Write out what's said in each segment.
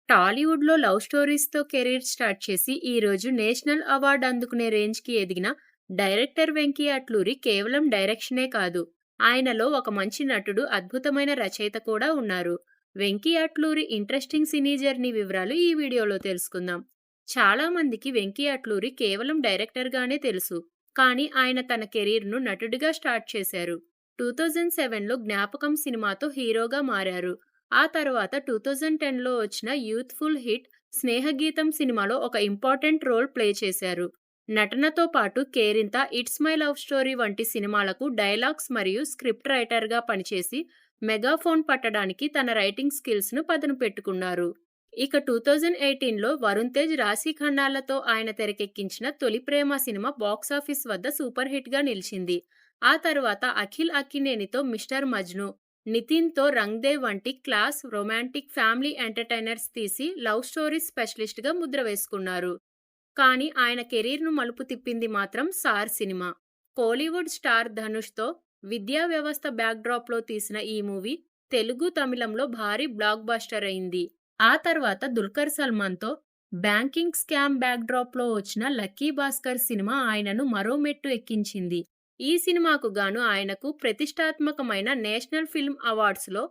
టాలీవుడ్‌లో love స్టోరీస్‌తో career start చేసి, ఈరోజు నేషనల్ అవార్డ్ అందుకునే రేంజ్‌కి ఎదిగిన డైరెక్టర్ వెంకీ అట్లూరి కేవలం డైరెక్షనే కాదు, ఆయనలో ఒక మంచి నటుడు, అద్భుతమైన రచయిత కూడా ఉన్నారు. వెంకీ అట్లూరి ఇంట్రెస్టింగ్ సినీ జర్నీ వివరాలు ఈ వీడియోలో తెలుసుకుందాం. చాలా మందికి వెంకీ అట్లూరి కేవలం డైరెక్టర్‌గానే తెలుసు. కానీ ఆయన తన కెరీర్‌ను నటుడిగా స్టార్ట్ చేశారు. 2007లో 'జ్ఞాపకం' సినిమాతో హీరోగా మారారు. ఆ తర్వాత 2010లో వచ్చిన యూత్‌ఫుల్ హిట్ 'స్నేహగీతం' సినిమాలో ఒక ఇంపార్టెంట్ రోల్ ప్లే చేశారు. నటనతో పాటు 'Kerintha', 'it's my love story' వంటి సినిమాలకు డైలాగ్స్ మరియు స్క్రిప్ట్ రైటర్‌గా పనిచేసి మెగాఫోన్ పట్టడానికి తన రైటింగ్ స్కిల్స్‌ను పదును పెట్టుకున్నారు. ఇక 2018లో వరుణ్ తేజ్, రాశీ ఖన్నాలతో ఆయన తెరకెక్కించిన 'తొలి ప్రేమ' సినిమా బాక్సాఫీస్ వద్ద సూపర్ హిట్‌గా నిలిచింది. ఆ తర్వాత అఖిల్ అక్కినేనితో 'మిస్టర్ మజ్ను', నితిన్‌తో 'రంగ్ దే' వంటి క్లాస్, రొమాంటిక్, ఫ్యామిలీ ఎంటర్‌టైనర్స్ తీసి లవ్ స్టోరీస్ స్పెషలిస్ట్‌గా ముద్ర వేసుకున్నారు. కానీ ఆయన కెరీర్‌ను మలుపు తిప్పింది మాత్రం 'సార్' సినిమా. కోలీవుడ్ స్టార్ ధనుష్‌తో విద్యా వ్యవస్థ బ్యాక్‌డ్రాప్‌లో తీసిన ఈ మూవీ తెలుగు, తమిళంలో భారీ బ్లాక్ బస్టర్ అయింది. ఆ తర్వాత దుల్కర్ సల్మాన్‌తో బ్యాంకింగ్ స్కామ్ బ్యాక్‌డ్రాప్‌లో వచ్చిన 'లక్కీ భాస్కర్' సినిమా ఆయనను మరో మెట్టు ఎక్కించింది. ఈ సినిమాకు గాను ఆయనకు ప్రతిష్టాత్మకమైన నేషనల్ ఫిల్మ్ అవార్డ్స్‌లో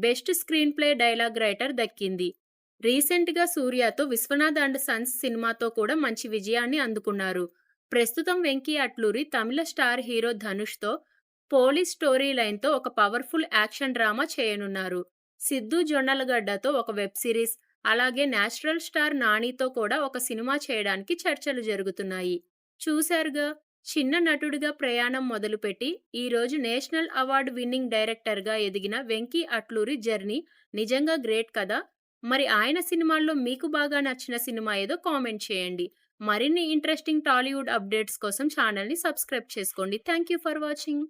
best screen play dialogue writer దక్కింది. రీసెంట్‌గా సూర్యతో 'విశ్వనాథ్ అండ్ సన్స్' సినిమాతో కూడా మంచి విజయాన్ని అందుకున్నారు. ప్రస్తుతం వెంకీ అట్లూరి తమిళ స్టార్ హీరో ధనుష్‌తో పోలీస్ స్టోరీ లైన్‌తో ఒక పవర్‌ఫుల్ యాక్షన్ డ్రామా చేయనున్నారు. సిద్ధు జొన్నలగడ్డతో ఒక వెబ్ సిరీస్, అలాగే నేచురల్ స్టార్ నానితో కూడా ఒక సినిమా చేయడానికి చర్చలు జరుగుతున్నాయి. చూశారుగా, చిన్న నటుడిగా ప్రయాణం మొదలుపెట్టి ఈరోజు నేషనల్ అవార్డ్ విన్నింగ్ డైరెక్టర్‌గా ఎదిగిన వెంకీ అట్లూరి జర్నీ నిజంగా గ్రేట్ కదా! మరి ఆయన సినిమాల్లో మీకు బాగా నచ్చిన సినిమా ఏదో కామెంట్ చేయండి. మరిన్ని ఇంట్రెస్టింగ్ టాలీవుడ్ అప్డేట్స్ కోసం ఛానల్‌ని సబ్స్క్రైబ్ చేసుకోండి. Thank you for watching.